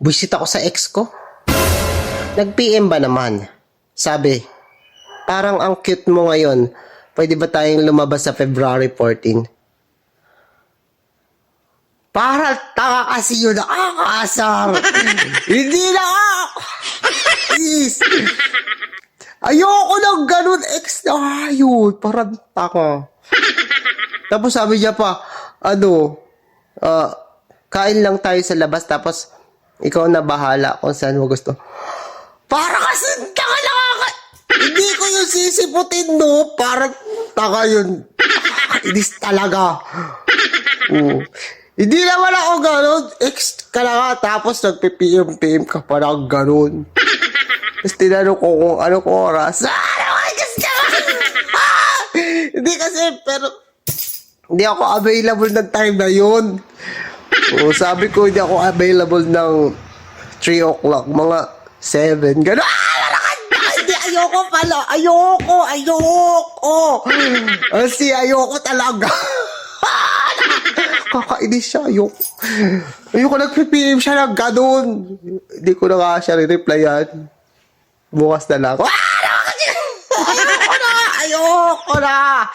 Buisit ako sa ex ko. Nag-PM ba naman? Sabi, parang ang cute mo ngayon. Pwede ba tayong lumabas sa February 14? Para tanga kasi yun, nakakasar. Hindi na ako. Please. Ayoko ng ganun, ex na ayun. Parang tanga. Tapos sabi niya pa, kain lang tayo sa labas, tapos ikaw na bahala kung saan mo gusto. Para kasi tanga nakaka... Hindi ko yung sisiputin, no? Parang tanga yun. Inis talaga. Hindi naman ako ganun. Ex ka na nga, tapos nagpe-PM ka pa ng ganun. Tapos tinanong ko kung anong oras. Hindi kasi, pero hindi ako available ng time na yun. Sabi ko, hindi ako available ng 3 o'clock, mga 7. Gano'n. Hindi, ayoko pala. Ayoko. Kasi ayoko talaga. Kakainis siya, ayoko nag-PM siya ng gano'n. Hindi ko na nga siya re-replyan. Bukas na lang. Ayoko na.